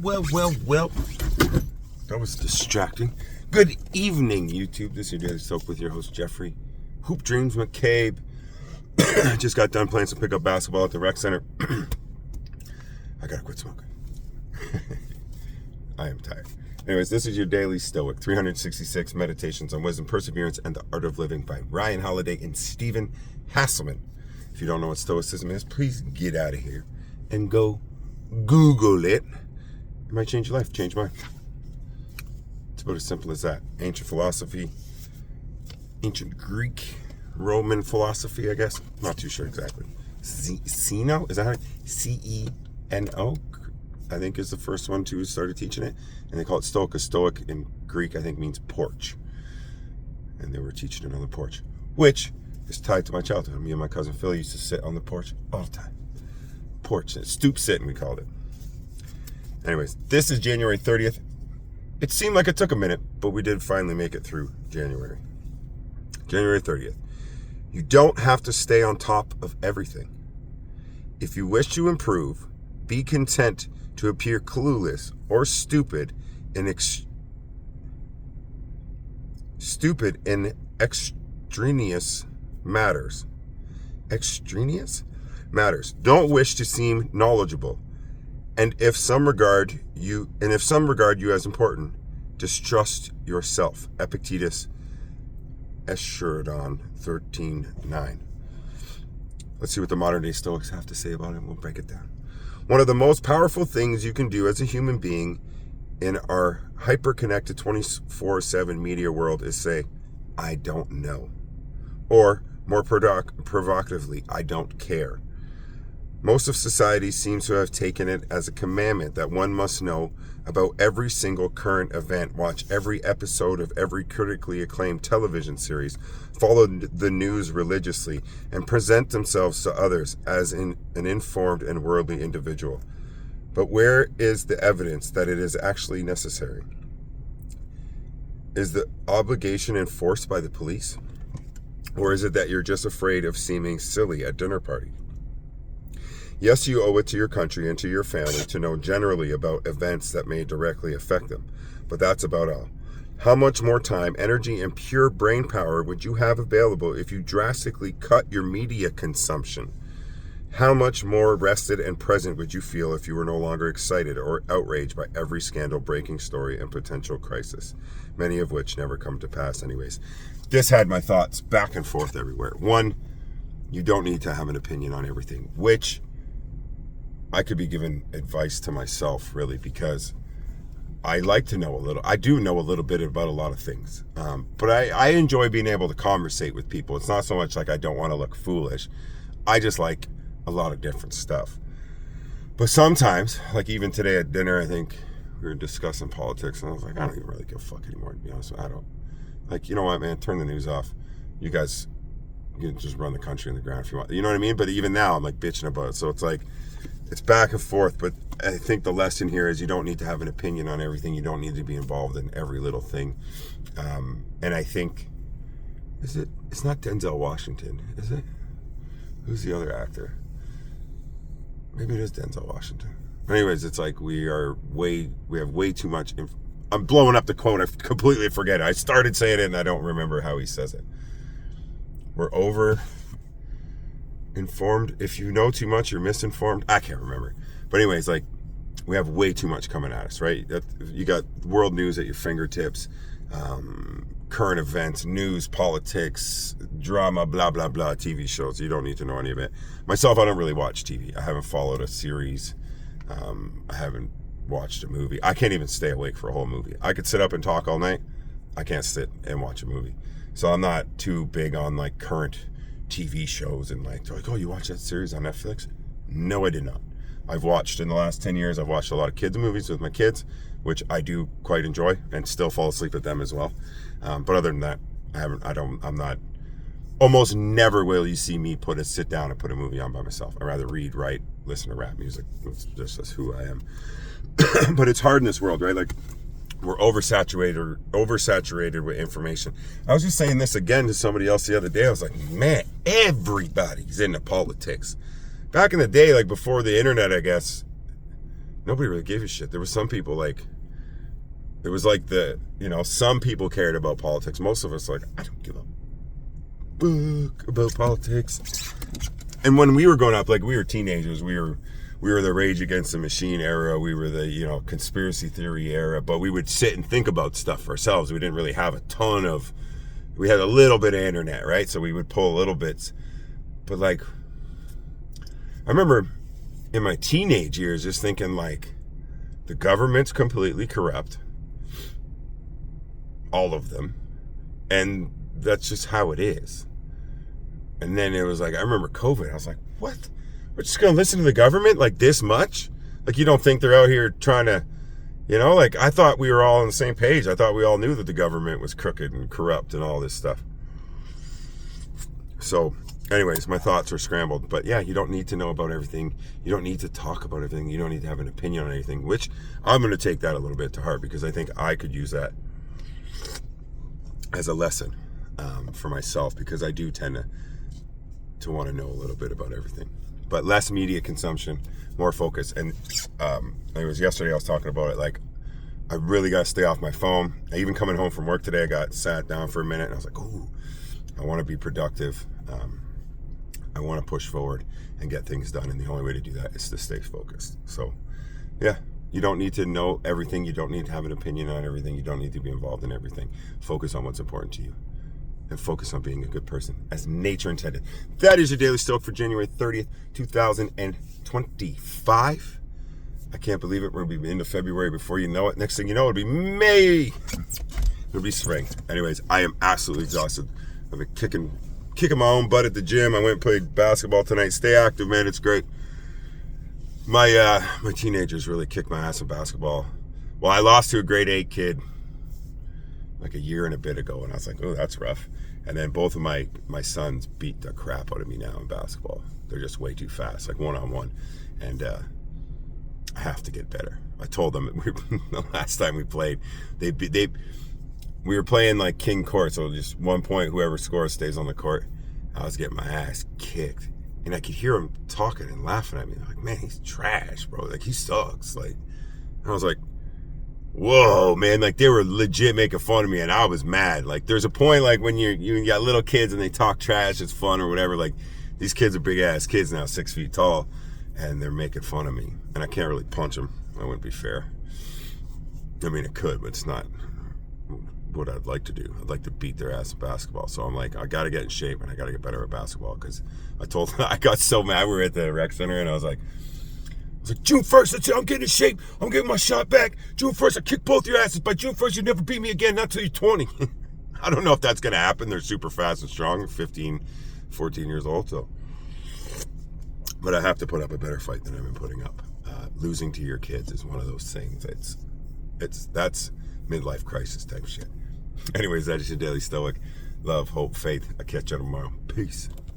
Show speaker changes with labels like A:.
A: Well. That was distracting. Good evening, YouTube. This is your Daily Stoic with your host, Jeffrey. Hoop Dreams McCabe. Just got done playing some pickup basketball at the rec center. I gotta quit smoking. I am tired. Anyways, this is your Daily Stoic. 366 Meditations on Wisdom, Perseverance, and the Art of Living by Ryan Holiday and Stephen Hasselman. If you don't know what Stoicism is, please get out of here and go Google it. It might change your life, change mine. It's about as simple as that. Ancient philosophy, ancient Greek, Roman philosophy, I guess. Not too sure exactly. Zeno? Is that how? C-E-N-O? I think is the first one to started teaching it. And they call it Stoic. Stoic in Greek, I think, means porch. And they were teaching it on the porch, which is tied to my childhood. Me and my cousin Phil used to sit on the porch all the time. Porch, stoop sitting, we called it. Anyways, this is January 30th. It seemed like it took a minute, but we did finally make it through January. January 30th. You don't have to stay on top of everything. If you wish to improve, be content to appear clueless or stupid in extraneous matters. Extraneous matters. Don't wish to seem knowledgeable. And if some regard you as important, distrust yourself. Epictetus, Escherdon 13:9. Let's see what the modern day Stoics have to say about it. We'll break it down. One of the most powerful things you can do as a human being in our hyper-connected 24/7 media world is say, I don't know. Or, more provocatively, I don't care. Most of society seems to have taken it as a commandment that one must know about every single current event, watch every episode of every critically acclaimed television series, follow the news religiously, and present themselves to others as an informed and worldly individual. But where is the evidence that it is actually necessary? Is the obligation enforced by the police? Or is it that you're just afraid of seeming silly at dinner party? Yes, you owe it to your country and to your family to know generally about events that may directly affect them, but that's about all. How much more time, energy, and pure brain power would you have available if you drastically cut your media consumption? How much more rested and present would you feel if you were no longer excited or outraged by every scandal-breaking story and potential crisis, many of which never come to pass anyways? This had my thoughts back and forth everywhere. One, you don't need to have an opinion on everything, which I could be giving advice to myself, really, because I like to know a little. I do know a little bit about a lot of things, but I enjoy being able to conversate with people. It's not so much like I don't want to look foolish. I just like a lot of different stuff. But sometimes, like even today at dinner, I think we were discussing politics, and I was like, I don't even really give a fuck anymore, to be honest. I don't. Like, you know what, man? Turn the news off. You guys, you can just run the country in the ground if you want. You know what I mean? But even now, I'm like bitching about it. So it's like, it's back and forth, but I think the lesson here is you don't need to have an opinion on everything. You don't need to be involved in every little thing. And I think, it's not Denzel Washington, is it? Who's the other actor? Maybe it is Denzel Washington. Anyways, it's like we have way too much. I'm blowing up the quote. I completely forget it. I started saying it and I don't remember how he says it. We're over informed. If you know too much, you're misinformed. I can't remember. But anyways, like, we have way too much coming at us, right? You got world news at your fingertips, current events, news, politics, drama, blah, blah, blah, TV shows. You don't need to know any of it. Myself, I don't really watch TV. I haven't followed a series. I haven't watched a movie. I can't even stay awake for a whole movie. I could sit up and talk all night. I can't sit and watch a movie. So I'm not too big on like current TV shows and like, oh, you watched that series on Netflix? No, I did not. I've watched in the last 10 years, I've watched a lot of kids movies with my kids, which I do quite enjoy and still fall asleep at them as well. But other than that, I'm not, almost never will you see me sit down and put a movie on by myself. I rather read, write, listen to rap music. That's who I am. But it's hard in this world, right? Like, we're oversaturated with information. I was just saying this again to somebody else the other day. I was like, man, everybody's into politics. Back in the day, like before the internet, I guess, nobody really gave a shit. There was some people like, it was like some people cared about politics. Most of us like, I don't give a fuck about politics. And when we were growing up, like we were teenagers, we were the Rage Against the Machine era. We were the, conspiracy theory era, but we would sit and think about stuff for ourselves. We didn't really have we had a little bit of internet, right? So we would pull little bits. But like, I remember in my teenage years just thinking like, the government's completely corrupt. All of them. And that's just how it is. And then it was like, I remember COVID. I was like, what? We're just going to listen to the government like this much? Like, you don't think they're out here trying to, like I thought we were all on the same page. I thought we all knew that the government was crooked and corrupt and all this stuff. So anyways, my thoughts are scrambled. But yeah, you don't need to know about everything. You don't need to talk about everything. You don't need to have an opinion on anything, which I'm going to take that a little bit to heart because I think I could use that as a lesson for myself, because I do tend to want to know a little bit about everything. But less media consumption, more focus. And it was yesterday I was talking about it, like I really got to stay off my phone. Even coming home from work today, I got sat down for a minute and I was like, ooh, I want to be productive. I want to push forward and get things done. And the only way to do that is to stay focused. So yeah, you don't need to know everything. You don't need to have an opinion on everything. You don't need to be involved in everything. Focus on what's important to you. And focus on being a good person, as nature intended. That is your Daily Stoic for January 30th, 2025. I can't believe it. We're going to be into February before you know it. Next thing you know, it'll be May. It'll be spring. Anyways, I am absolutely exhausted. I've been kicking my own butt at the gym. I went and played basketball tonight. Stay active, man. It's great. My teenagers really kicked my ass in basketball. Well, I lost to a grade 8 kid like a year and a bit ago, and I was like, oh, that's rough. And then both of my sons beat the crap out of me now in basketball. They're just way too fast, like one-on-one. And I have to get better. I told them the last time we played, we were playing like king court, so just 1 point, whoever scores stays on the court. I was getting my ass kicked. And I could hear them talking and laughing at me. Like, man, he's trash, bro. Like, he sucks. Like, and I was like, whoa, man, like they were legit making fun of me and I was mad. Like there's a point like when you got little kids and they talk trash, it's fun or whatever. Like these kids are big ass kids now, 6 feet tall, and they're making fun of me. And I can't really punch them. That wouldn't be fair. I mean, it could, but it's not what I'd like to do. I'd like to beat their ass in basketball. So I'm like, I got to get in shape and I got to get better at basketball, because I told them, I got so mad. We were at the rec center and I was like, June 1st, that's it, I'm getting in shape. I'm getting my shot back. June 1st, I kick both your asses. By June 1st, you never beat me again, not till you're 20. I don't know if that's going to happen. They're super fast and strong, 15, 14 years old. So, but I have to put up a better fight than I've been putting up. Losing to your kids is one of those things. That's midlife crisis type shit. Anyways, that is your Daily Stoic. Love, hope, faith. I'll catch you tomorrow. Peace.